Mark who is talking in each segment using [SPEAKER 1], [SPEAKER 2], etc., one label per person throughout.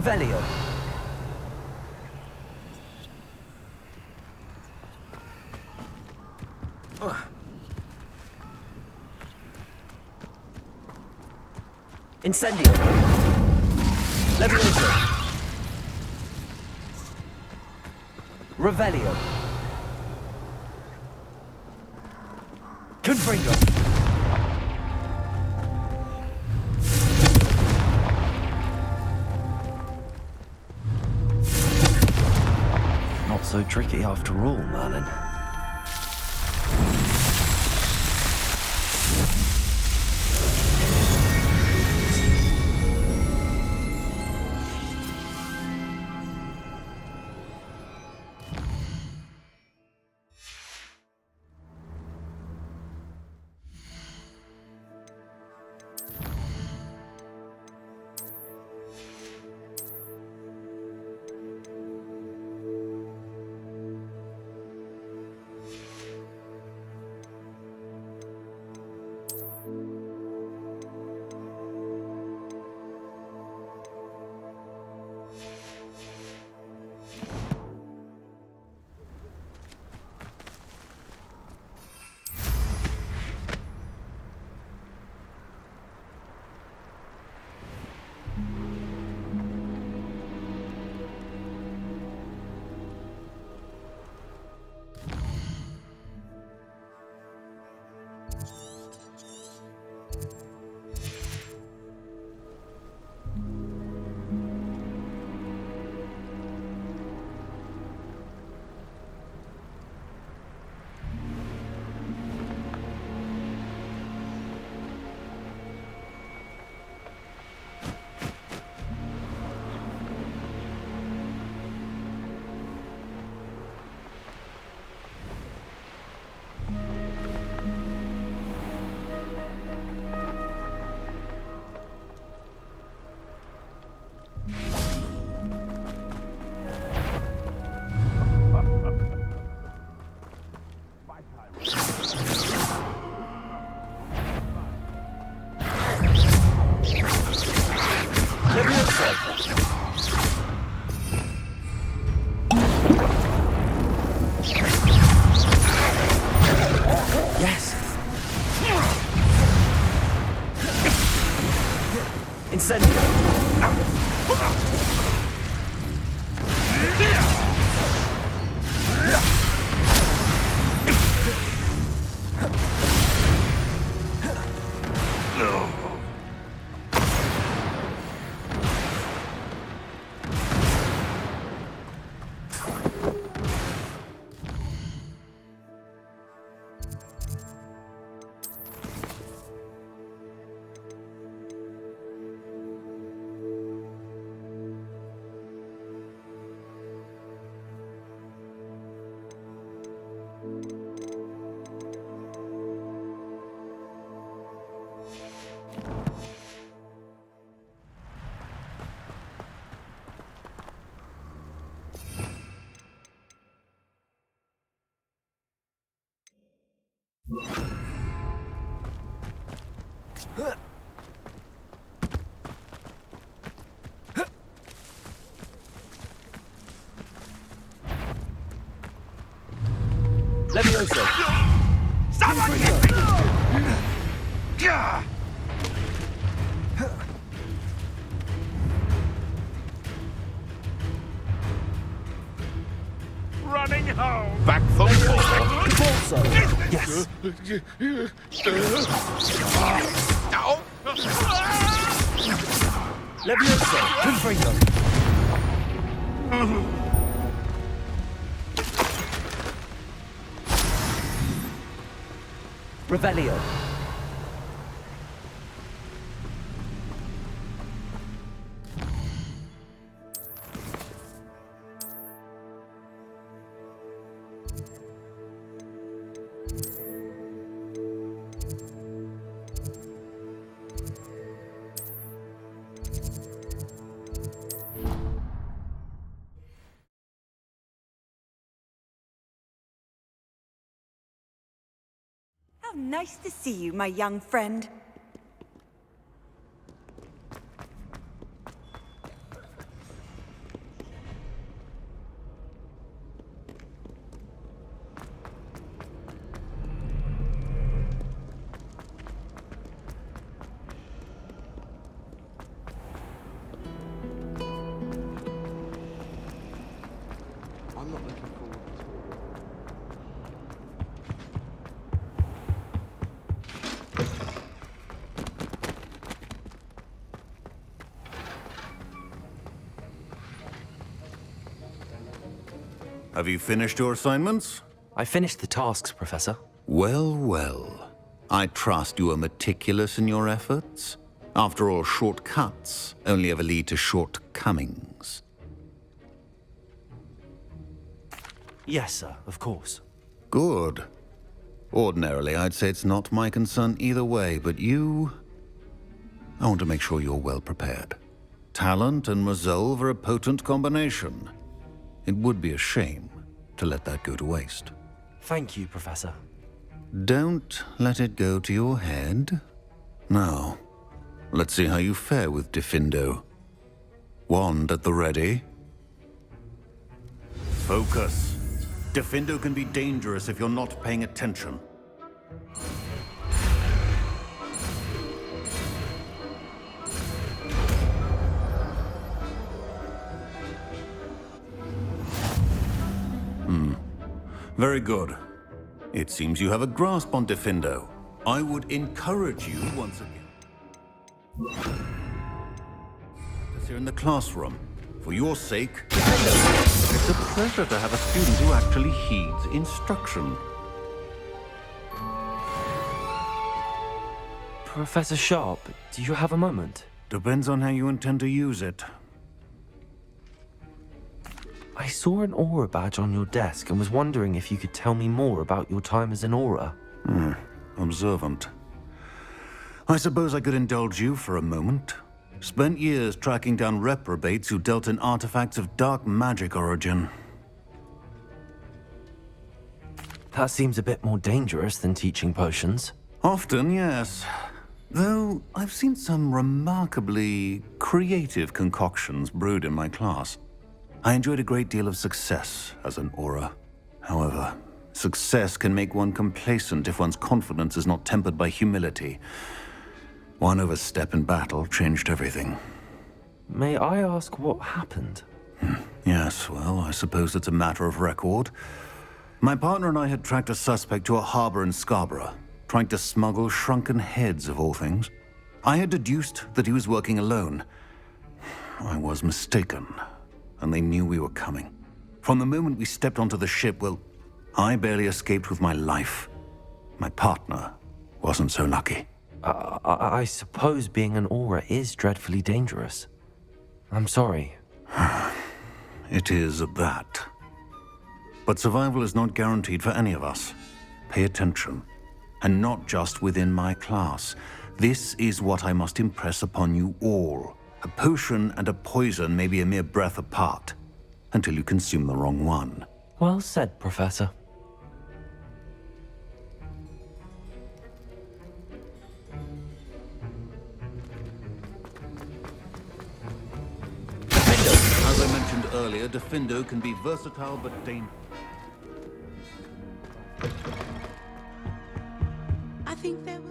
[SPEAKER 1] Revelio. Incendio. Levioso. Revelio. Confringo. Not so tricky after all, Merlin. Yes. Incendio. Levioso.
[SPEAKER 2] Someone get me! Running home.
[SPEAKER 3] Back for more.
[SPEAKER 1] Convulso. Yes. Levioso. Confringo. Revelio.
[SPEAKER 4] How nice to see you, my young friend.
[SPEAKER 3] Have you finished your assignments?
[SPEAKER 1] I finished the tasks, Professor.
[SPEAKER 3] Well, well. I trust you are meticulous in your efforts. After all, shortcuts only ever lead to shortcomings.
[SPEAKER 1] Yes, sir, of course.
[SPEAKER 3] Good. Ordinarily, I'd say it's not my concern either way, but you... I want to make sure you're well prepared. Talent and resolve are a potent combination. It would be a shame to let that go to waste.
[SPEAKER 1] Thank you, Professor.
[SPEAKER 3] Don't let it go to your head. Now, let's see how you fare with Diffindo. Wand at the ready. Focus. Diffindo can be dangerous if you're not paying attention. Very good. It seems you have a grasp on Diffindo. I would encourage you once again. Us here in the classroom. For your sake, it's a pleasure to have a student who actually heeds instruction.
[SPEAKER 1] Professor Sharp, do you have a moment?
[SPEAKER 3] Depends on how you intend to use it.
[SPEAKER 1] I saw an aura badge on your desk and was wondering if you could tell me more about your time as an aura.
[SPEAKER 3] Observant. I suppose I could indulge you for a moment. Spent years tracking down reprobates who dealt in artifacts of dark magic origin.
[SPEAKER 1] That seems a bit more dangerous than teaching potions.
[SPEAKER 3] Often, yes. Though I've seen some remarkably creative concoctions brewed in my class. I enjoyed a great deal of success as an aura. However, success can make one complacent if one's confidence is not tempered by humility. One overstep in battle changed everything.
[SPEAKER 1] May I ask what happened?
[SPEAKER 3] Yes, well, I suppose it's a matter of record. My partner and I had tracked a suspect to a harbor in Scarborough, trying to smuggle shrunken heads of all things. I had deduced that he was working alone. I was mistaken, and they knew we were coming. From the moment we stepped onto the ship, well, I barely escaped with my life. My partner wasn't so lucky.
[SPEAKER 1] I suppose being an aura is dreadfully dangerous. I'm sorry.
[SPEAKER 3] It is at that. But survival is not guaranteed for any of us. Pay attention. And not just within my class. This is what I must impress upon you all. A potion and a poison may be a mere breath apart, until you consume the wrong one.
[SPEAKER 1] Well said, Professor.
[SPEAKER 3] As I mentioned earlier, Diffindo can be versatile but dangerous.
[SPEAKER 4] I think there will...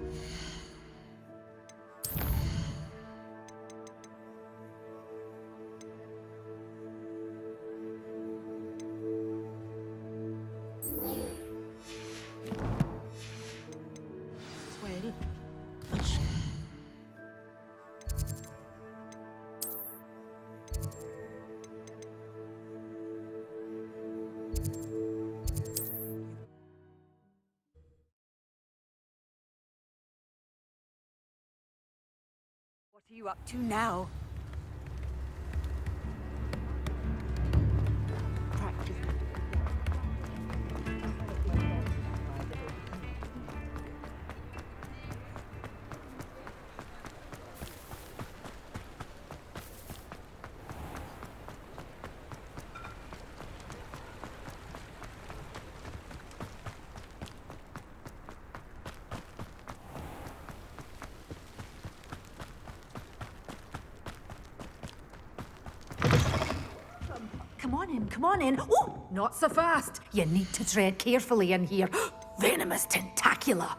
[SPEAKER 4] What are you up to now? Practice.
[SPEAKER 5] Come on in. Oh, not so fast. You need to tread carefully in here. Venomous tentacula.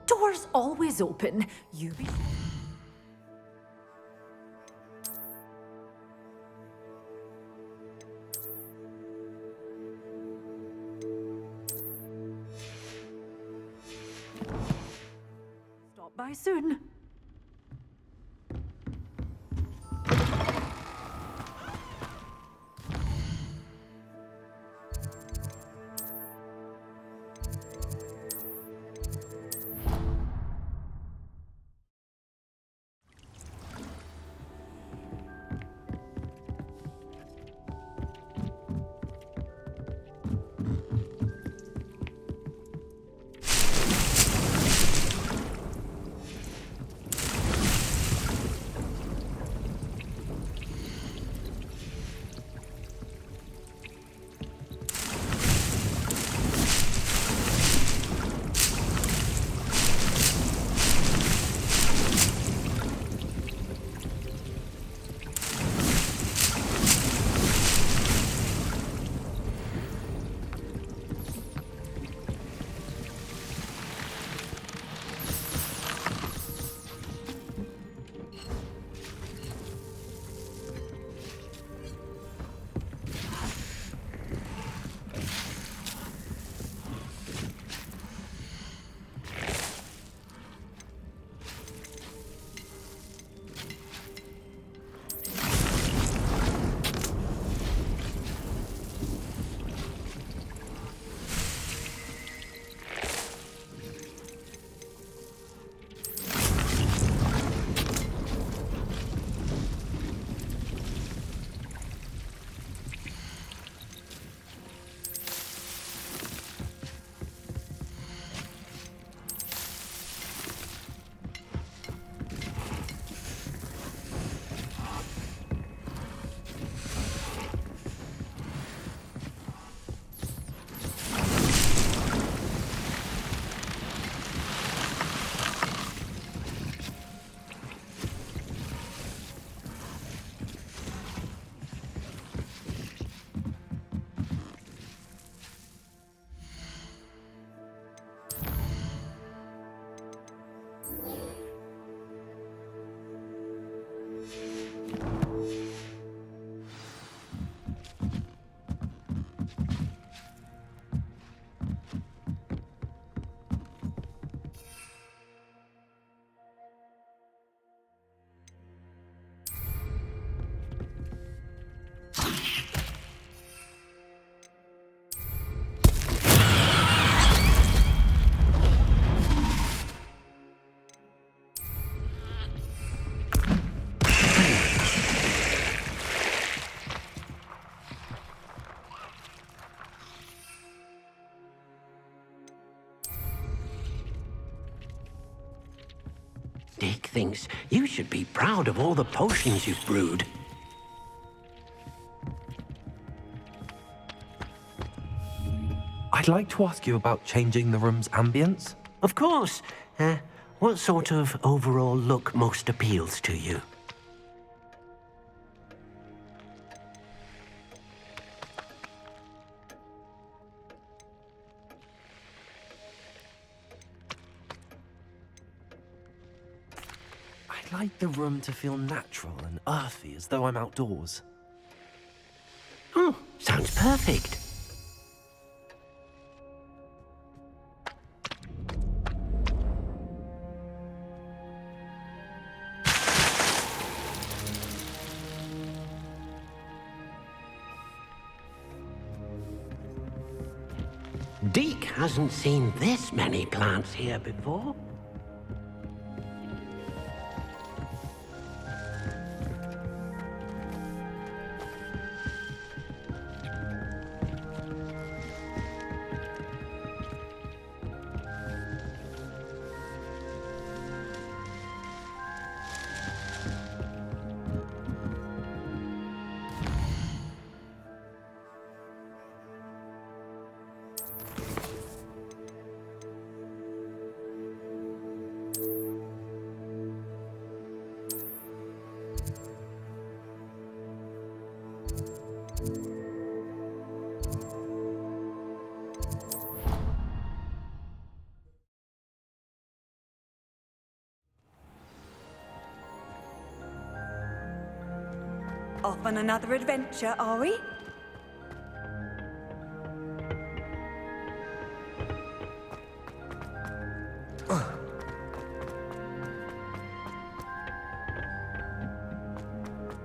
[SPEAKER 5] Doors always open. You be... Stop by soon.
[SPEAKER 6] Dick thinks you should be proud of all the potions you've brewed.
[SPEAKER 1] I'd like to ask you about changing the room's ambience.
[SPEAKER 6] Of course. What sort of overall look most appeals to you?
[SPEAKER 1] I'd like the room to feel natural and earthy, as though I'm outdoors.
[SPEAKER 6] Oh, sounds perfect. Deke hasn't seen this many plants here before.
[SPEAKER 4] Off on another adventure, are we?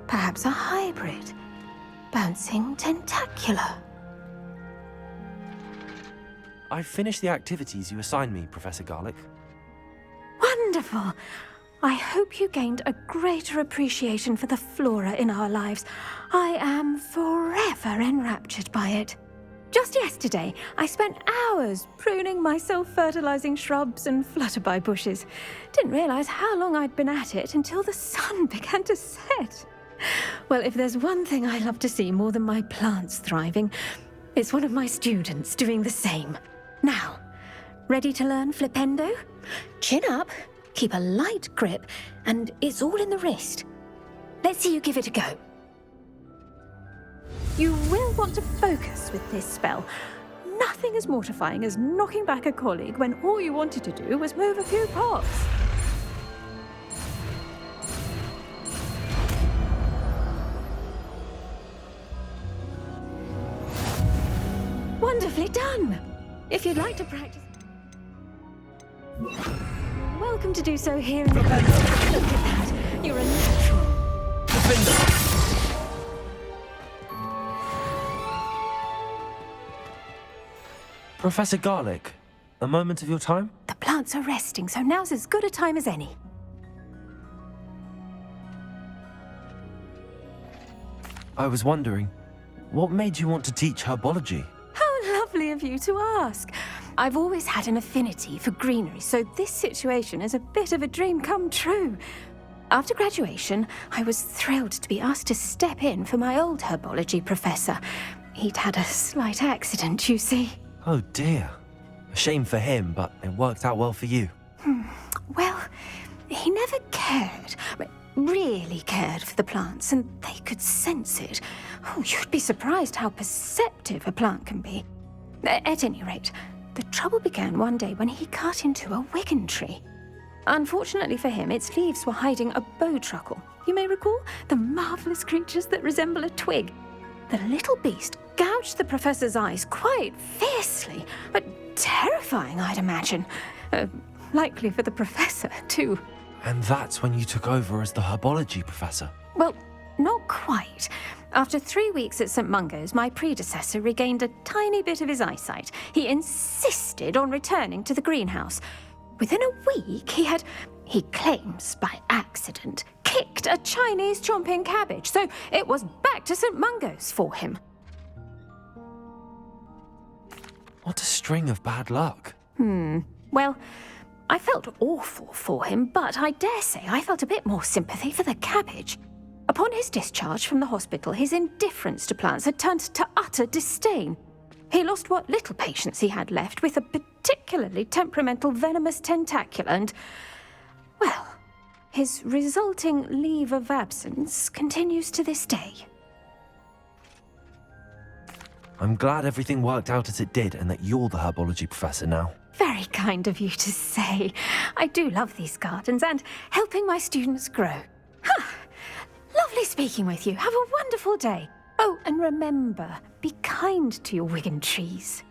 [SPEAKER 5] Perhaps a hybrid. Bouncing tentacular.
[SPEAKER 1] I've finished the activities you assigned me, Professor Garlick.
[SPEAKER 5] Wonderful! I hope you gained a greater appreciation for the flora in our lives. I am forever enraptured by it. Just yesterday, I spent hours pruning my self-fertilizing shrubs and flutterby bushes. Didn't realize how long I'd been at it until the sun began to set. Well, if there's one thing I love to see more than my plants thriving, it's one of my students doing the same. Now, ready to learn flipendo? Chin up, keep a light grip, and it's all in the wrist. Let's see you give it a go. You will want to focus with this spell. Nothing as mortifying as knocking back a colleague when all you wanted to do was move a few pots. Wonderfully done! If you'd like to practice... Welcome to do so here in the... Look at that! You're a natural.
[SPEAKER 1] Professor Garlick, a moment of your time?
[SPEAKER 5] The plants are resting, so now's as good a time as any.
[SPEAKER 1] I was wondering, what made you want to teach herbology?
[SPEAKER 5] How lovely of you to ask. I've always had an affinity for greenery, so this situation is a bit of a dream come true. After graduation, I was thrilled to be asked to step in for my old herbology professor. He'd had a slight accident, you see.
[SPEAKER 1] Oh dear. A shame for him, but it worked out well for you.
[SPEAKER 5] Well, he never cared, really cared for the plants, and they could sense it. Oh, you'd be surprised how perceptive a plant can be. At any rate, the trouble began one day when he cut into a wigan tree. Unfortunately for him, its leaves were hiding a bowtruckle. You may recall the marvellous creatures that resemble a twig. The little beast gouged the professor's eyes quite fiercely, but terrifying, I'd imagine. Likely for the professor, too.
[SPEAKER 1] And that's when you took over as the herbology professor?
[SPEAKER 5] Well, not quite. After 3 weeks at St. Mungo's, my predecessor regained a tiny bit of his eyesight. He insisted on returning to the greenhouse. Within a week, he claims by accident, kicked a Chinese chomping cabbage, so it was back to St. Mungo's for him.
[SPEAKER 1] What a string of bad luck.
[SPEAKER 5] Well, I felt awful for him, but I dare say I felt a bit more sympathy for the cabbage. Upon his discharge from the hospital, his indifference to plants had turned to utter disdain. He lost what little patience he had left with a particularly temperamental venomous tentacula and, well, his resulting leave of absence continues to this day.
[SPEAKER 1] I'm glad everything worked out as it did and that you're the herbology professor now.
[SPEAKER 5] Very kind of you to say. I do love these gardens and helping my students grow. Lovely speaking with you. Have a wonderful day. Oh, and remember, be kind to your Wigan trees.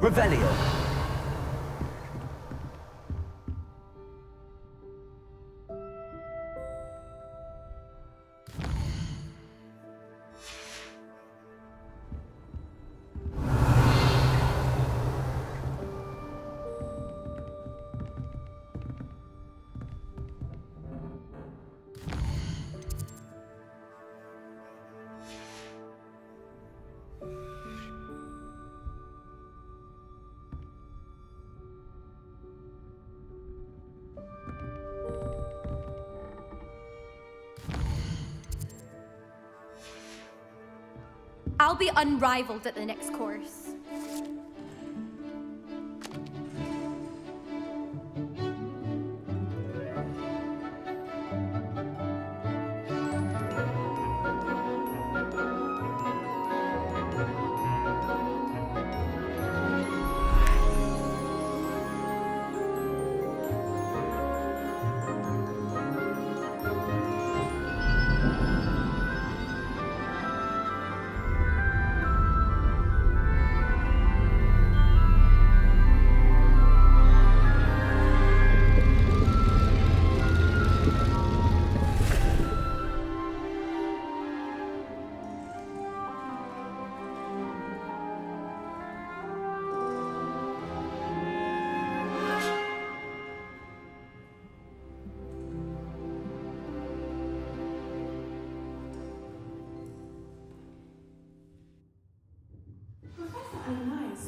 [SPEAKER 6] Revelio.
[SPEAKER 7] I'll be unrivaled at the next course.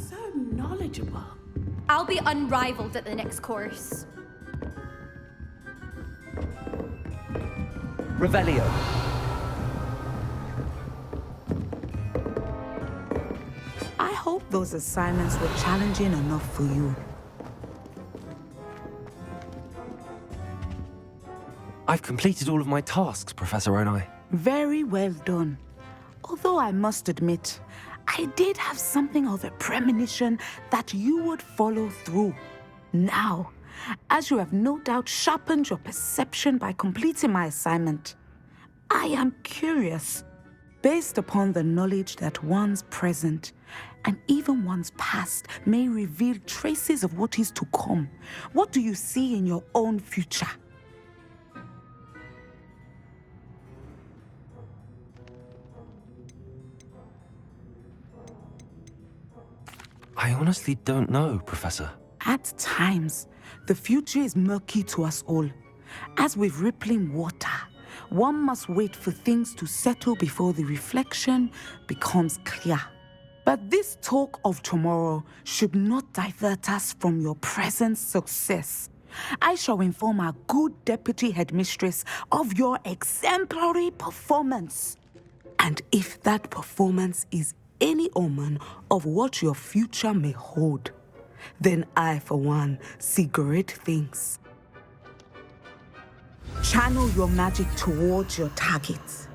[SPEAKER 8] So knowledgeable.
[SPEAKER 7] I'll be unrivaled at the next course.
[SPEAKER 6] Revelio.
[SPEAKER 8] I hope those assignments were challenging enough for you.
[SPEAKER 1] I've completed all of my tasks, Professor Onai.
[SPEAKER 8] Very well done. Although I must admit, I did have something of a premonition that you would follow through. Now, as you have no doubt sharpened your perception by completing my assignment, I am curious, based upon the knowledge that one's present and even one's past may reveal traces of what is to come. What do you see in your own future?
[SPEAKER 1] I honestly don't know, Professor.
[SPEAKER 8] At times, the future is murky to us all. As with rippling water, one must wait for things to settle before the reflection becomes clear. But this talk of tomorrow should not divert us from your present success. I shall inform our good deputy headmistress of your exemplary performance. And if that performance is any omen of what your future may hold, then I, for one, see great things. Channel your magic towards your targets.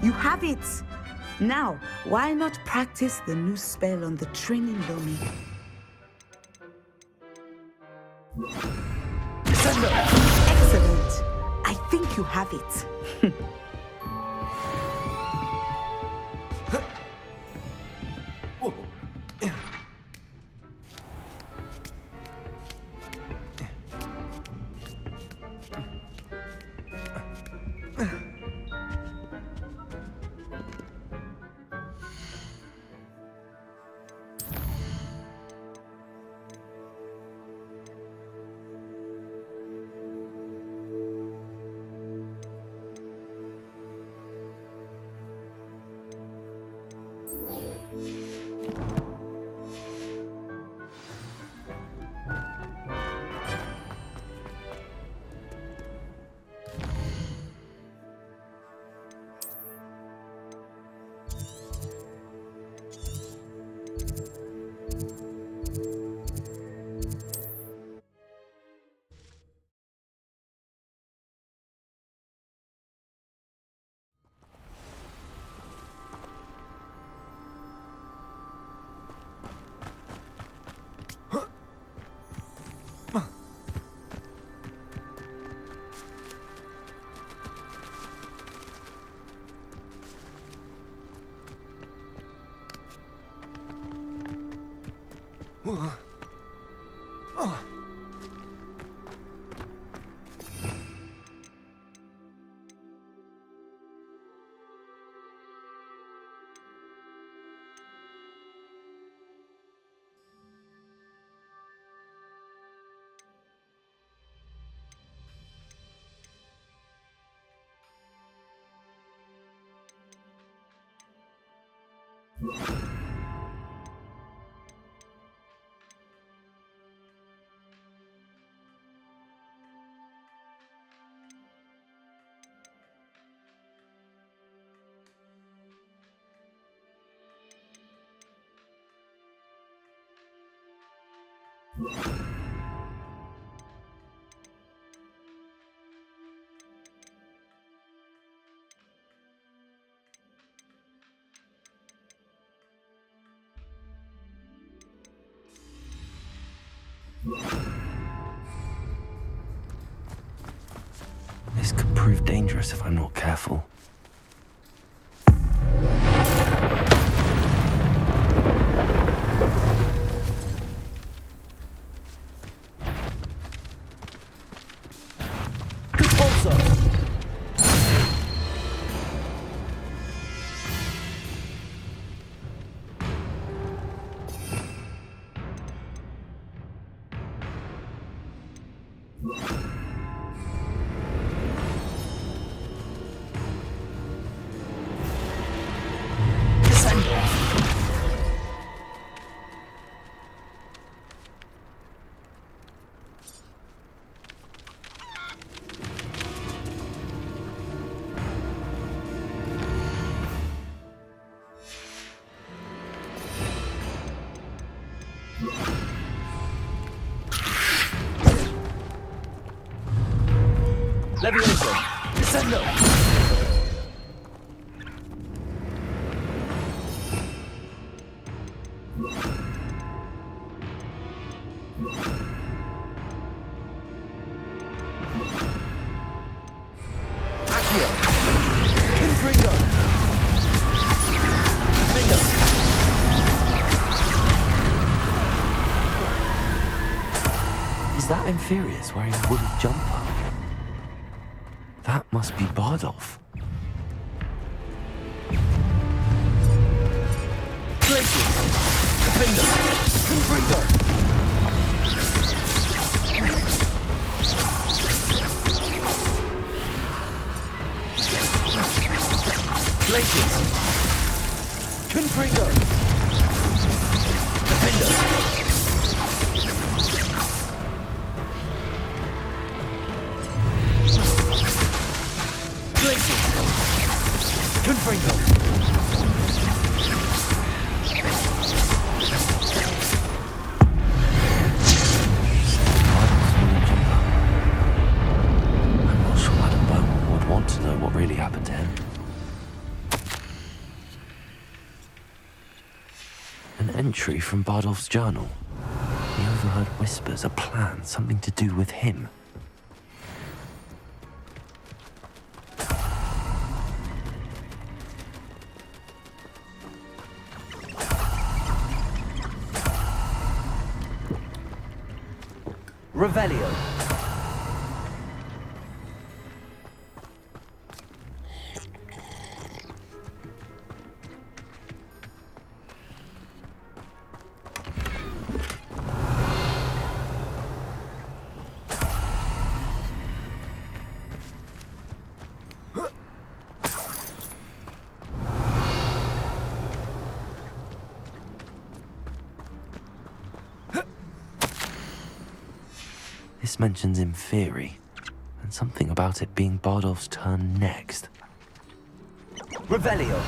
[SPEAKER 8] You have it! Now, why not practice the new spell on the training dummy? Excellent! I think you have it.
[SPEAKER 1] This could prove dangerous if I'm not careful.
[SPEAKER 2] Leviosa! Descendo! Accio! Confringo! Bingo!
[SPEAKER 1] Is that Inferius wearing a woolly jumper? That must be Bardolph.
[SPEAKER 2] Glacius! Bingo! Confringo!
[SPEAKER 1] entry from Bardolph's journal. He overheard whispers, a plan, something to do with him.
[SPEAKER 2] Revelio.
[SPEAKER 1] This mentions Inferi, and something about it being Bardolph's turn next.
[SPEAKER 2] Revelio.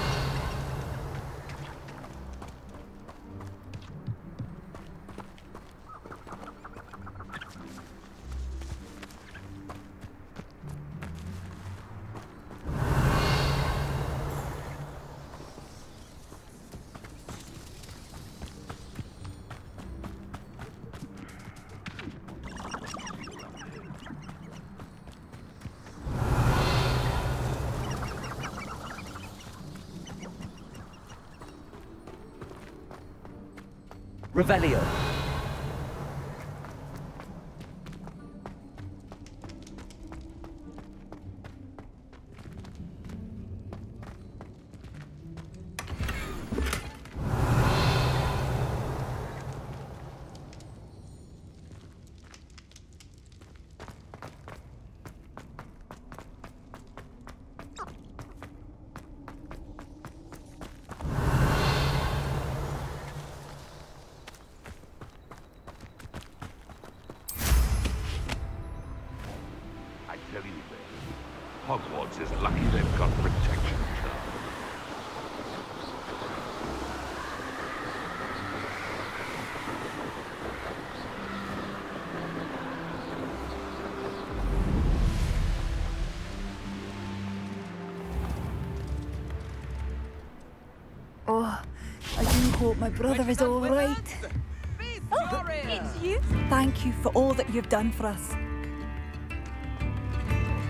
[SPEAKER 2] Revelio.
[SPEAKER 9] I tell you, Hogwarts is lucky they've got protection charm.
[SPEAKER 4] Oh, I do hope my brother is all right.
[SPEAKER 7] Oh, it's you?
[SPEAKER 4] Thank you for all that you've done for us.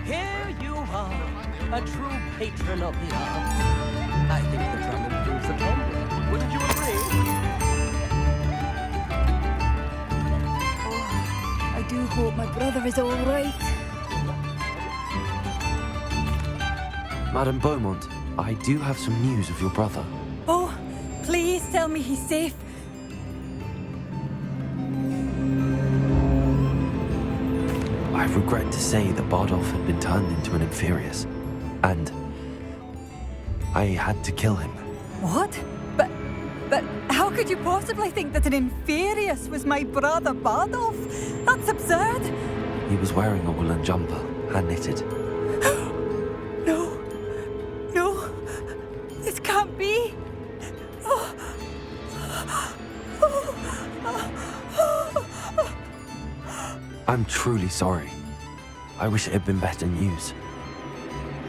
[SPEAKER 2] Here you are, a true patron of the arts. I think the drum improves upon you. Wouldn't you agree?
[SPEAKER 4] Oh, I do hope my brother is all right.
[SPEAKER 1] Madame Beaumont, I do have some news of your brother.
[SPEAKER 4] Oh, please tell me he's safe.
[SPEAKER 1] I regret to say that Bardolph had been turned into an Inferius, and I had to kill him.
[SPEAKER 4] What? But how could you possibly think that an Inferius was my brother Bardolph? That's absurd.
[SPEAKER 1] He was wearing a woolen jumper, hand-knitted.
[SPEAKER 4] No, this can't be.
[SPEAKER 1] I'm truly sorry. I wish it had been better news.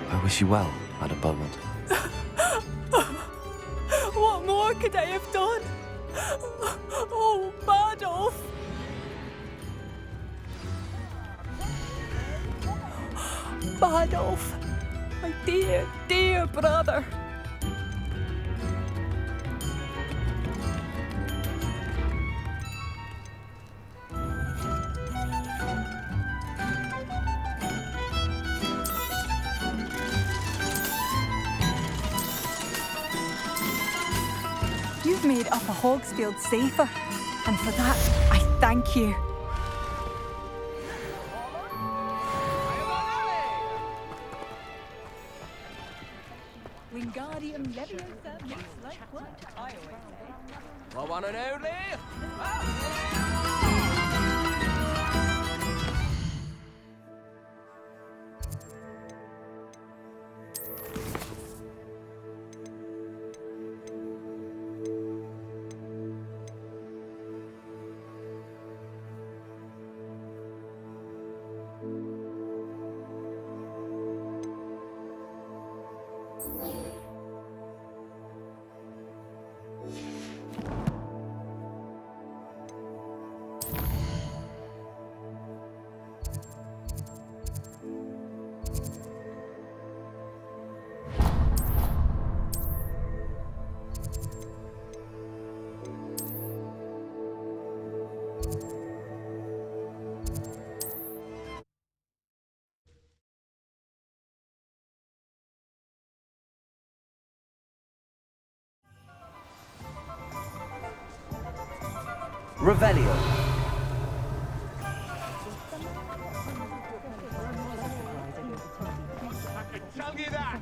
[SPEAKER 1] I wish you well, Madame Beaumont.
[SPEAKER 4] What more could I have done? Oh, Bardolph! Bardolph, my dear, dear brother. You've made Upper Hogsfield safer, and for that, I thank you. Wingardium Leviosa makes life work, I always say.
[SPEAKER 2] The one and only. Revelio.
[SPEAKER 9] Tell you that!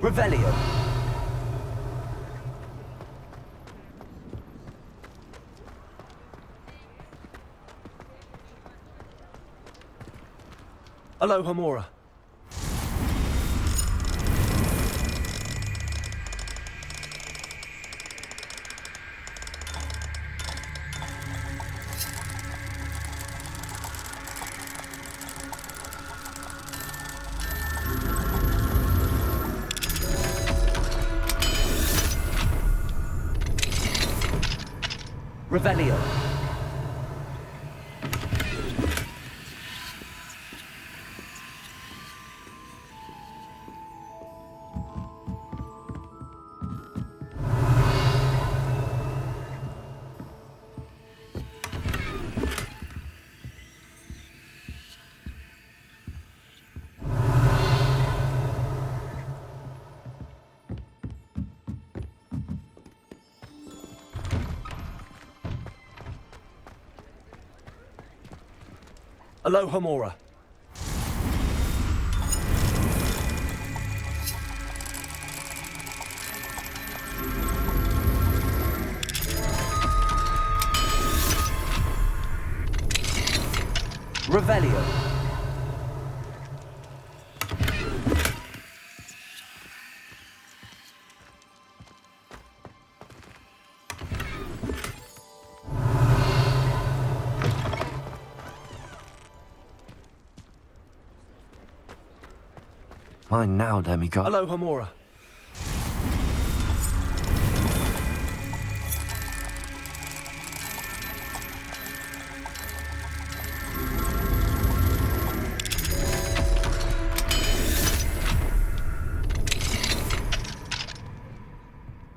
[SPEAKER 2] Revelio. Alohomora. Revelio. Alohomora. Revelio.
[SPEAKER 1] Mine now, demigod.
[SPEAKER 2] Alohomora.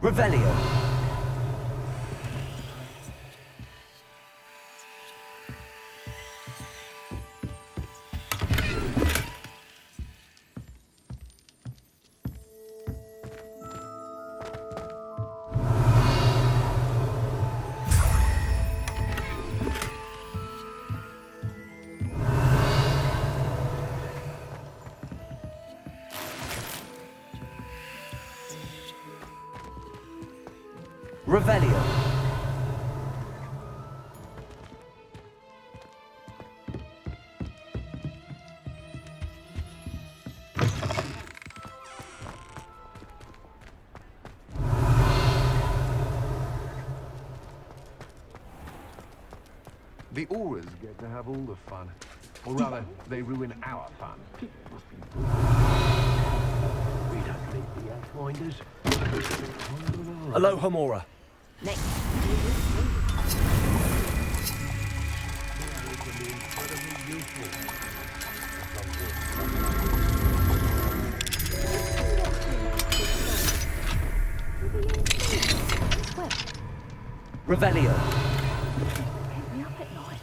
[SPEAKER 2] Revelio. Revelio.
[SPEAKER 9] The Auras get to have all the fun. Or rather, they ruin our fun. We don't need the Earthwinders.
[SPEAKER 2] Alohomora. Revelio.
[SPEAKER 5] Keep me up at night.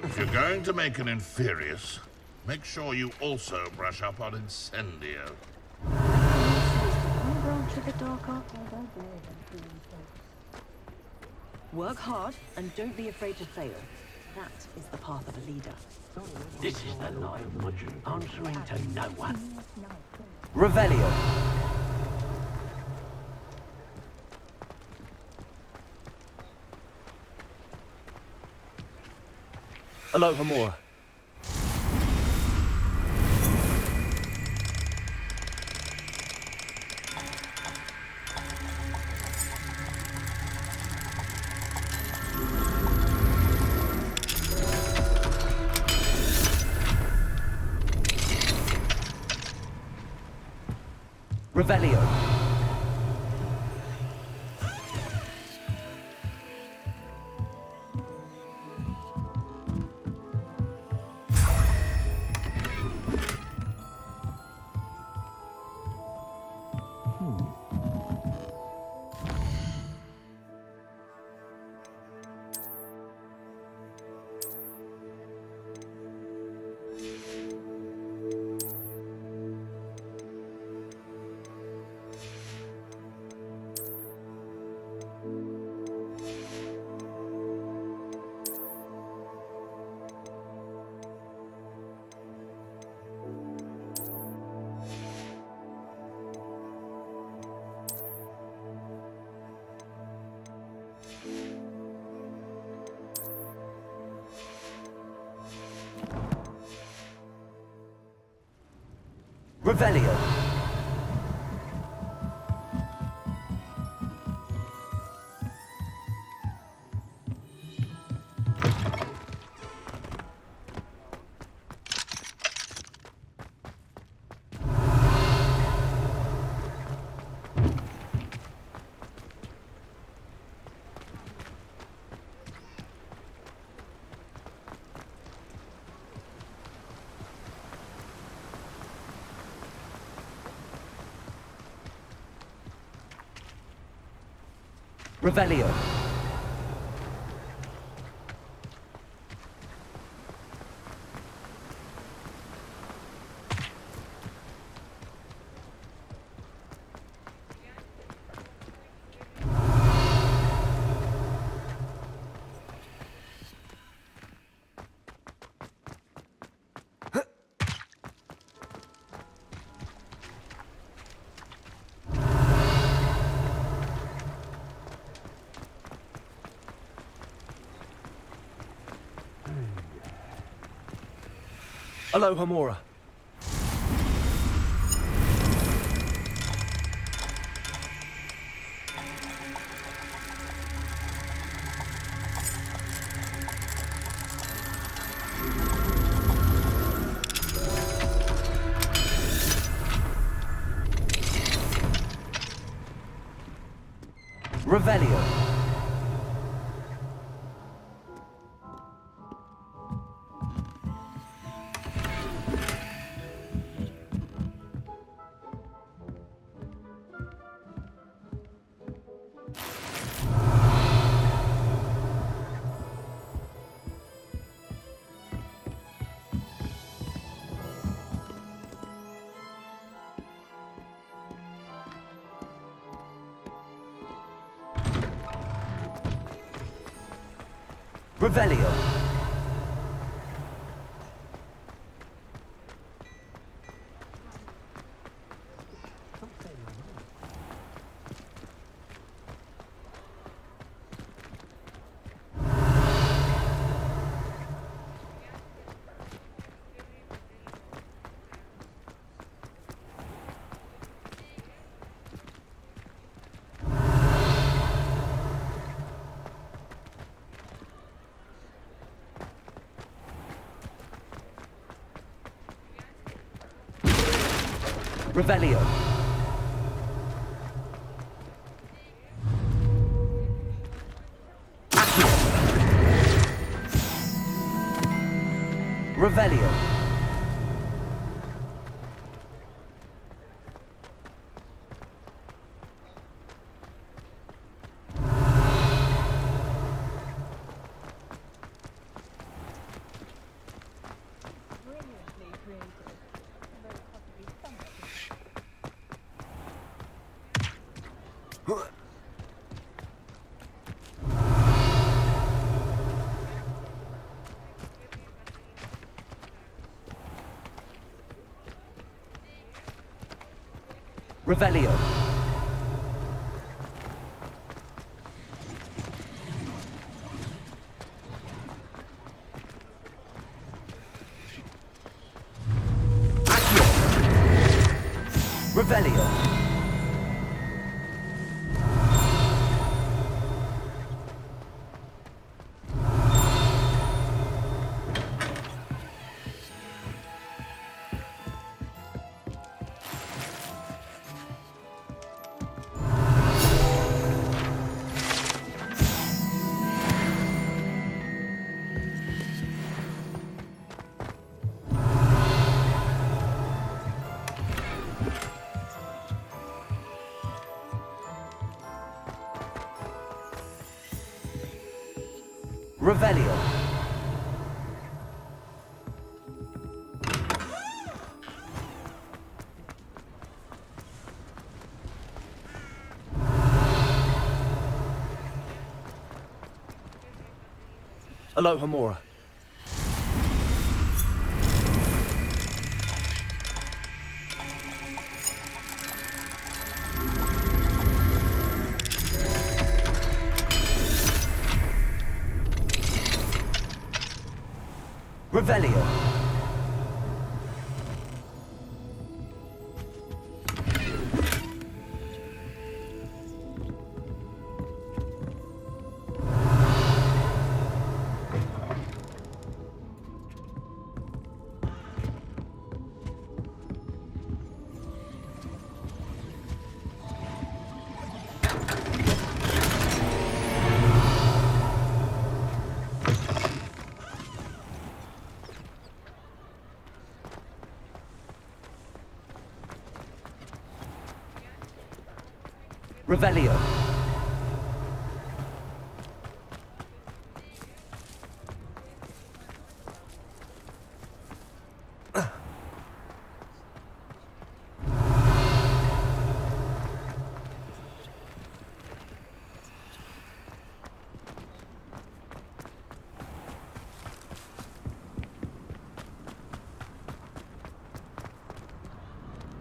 [SPEAKER 9] If you're going to make an Inferius, make sure you also brush up on Incendio.
[SPEAKER 5] One branch of the dark arts.
[SPEAKER 10] Work hard and don't be afraid to fail. That is the path of a leader.
[SPEAKER 6] This is the line, Mudge, answering to no one.
[SPEAKER 2] Revelio. Aloha Mora. Revelio. Revelio. Revelio. Aloha Mora. Revelio. Revelio. Revelio. Revelio. Revelio. Revelio. Revelio. Alohomora. Revelio. Revelio.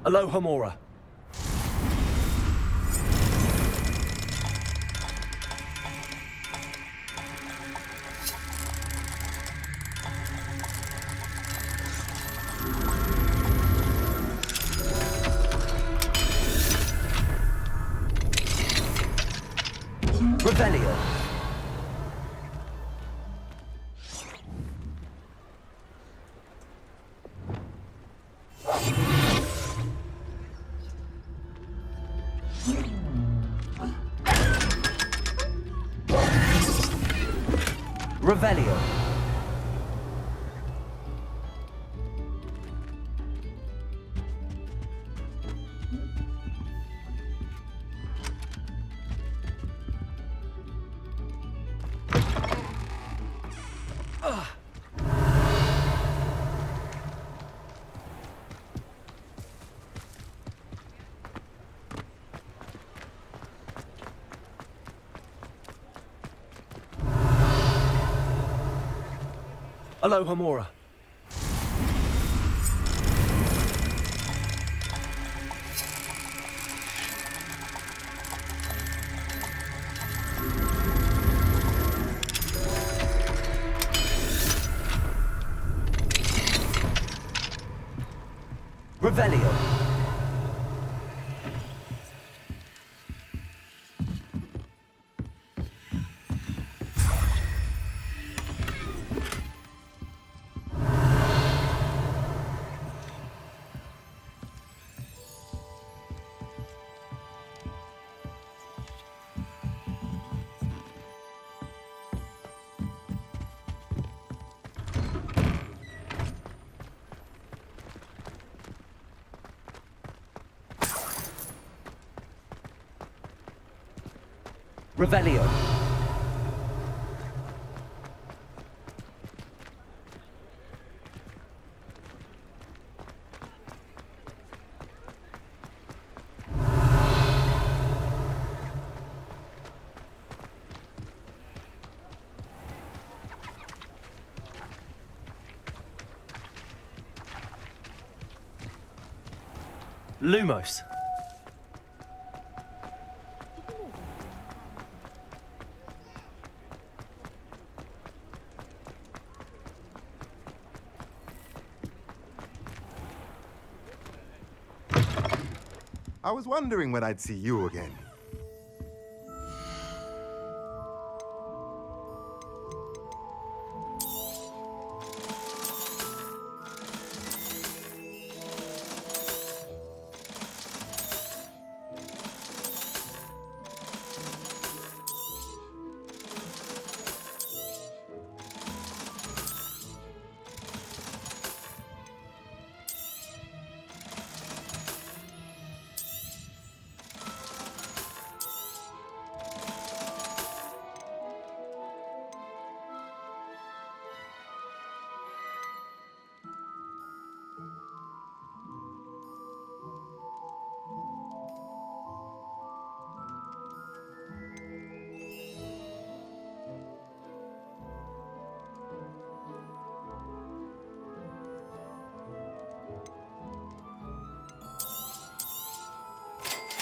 [SPEAKER 2] Alohomora. Revelio. Revelio. Alohomora. Revelio. Revelio. Lumos.
[SPEAKER 11] I was wondering when I'd see you again.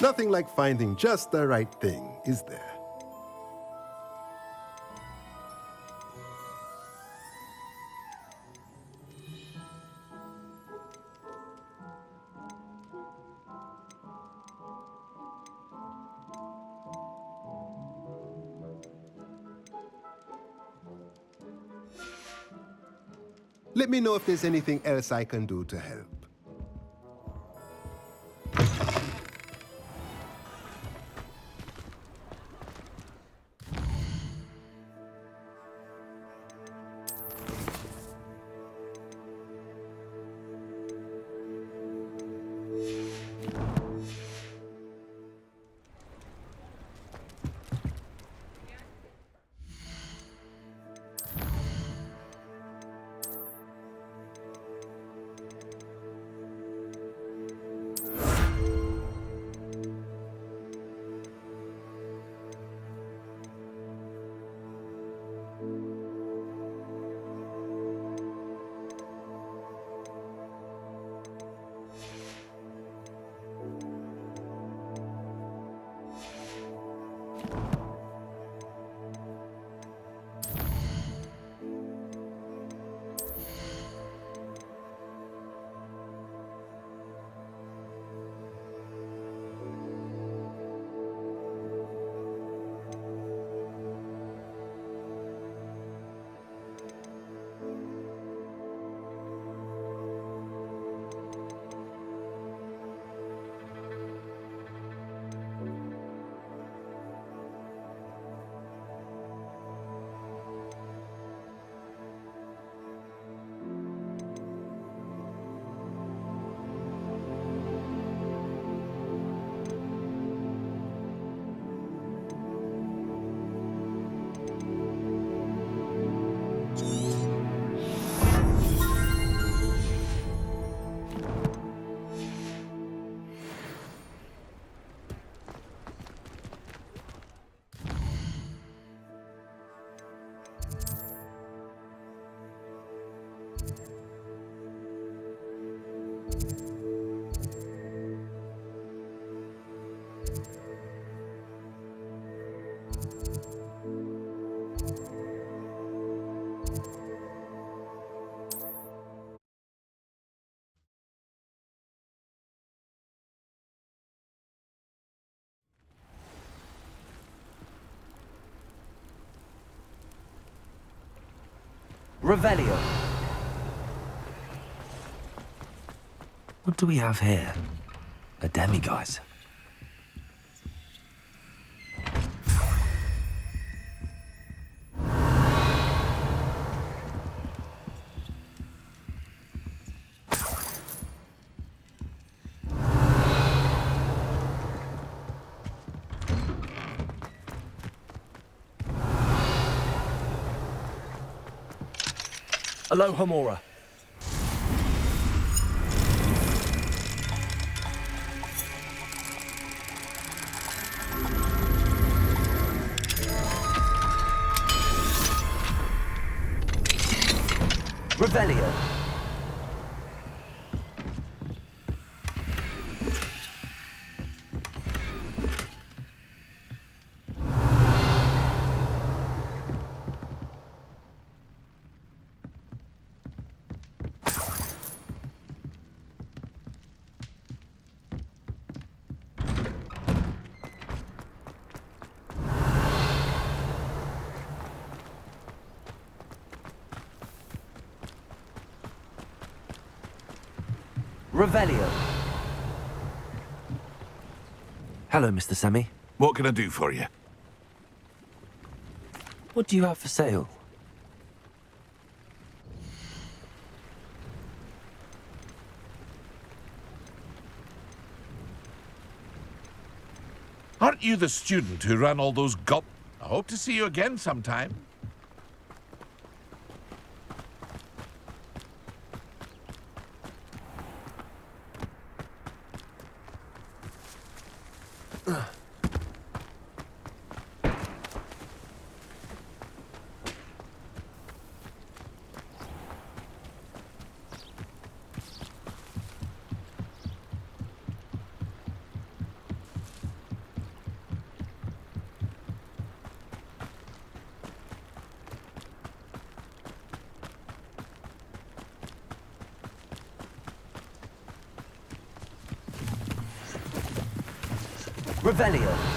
[SPEAKER 11] Nothing like finding just the right thing, is there? Let me know if there's anything else I can do to help.
[SPEAKER 1] Revelio. What do we have here? A demiguise.
[SPEAKER 2] Aloha Mora.
[SPEAKER 1] Revelio.
[SPEAKER 2] Revelio.
[SPEAKER 1] Hello, Mr. Semi.
[SPEAKER 9] What can I do for you?
[SPEAKER 1] What do you have for sale?
[SPEAKER 9] Aren't you the student who ran all those I hope to see you again sometime.
[SPEAKER 2] Revelio.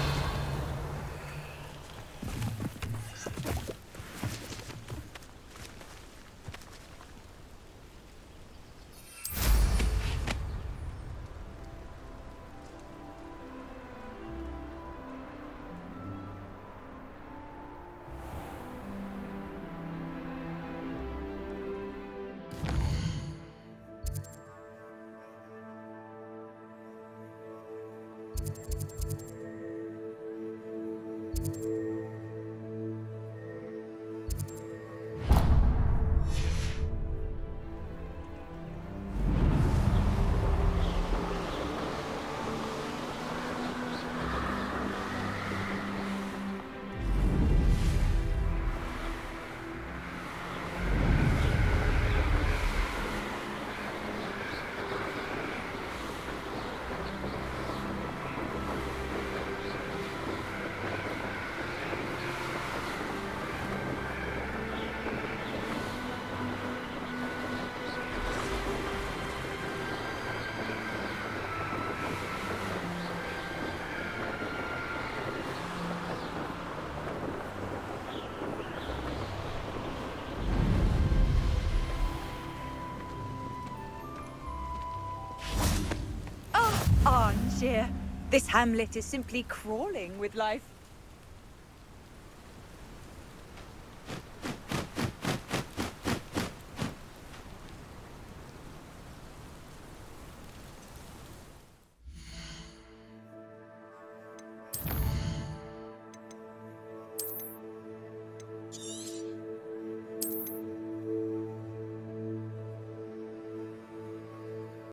[SPEAKER 4] Angier, this hamlet is simply crawling with life.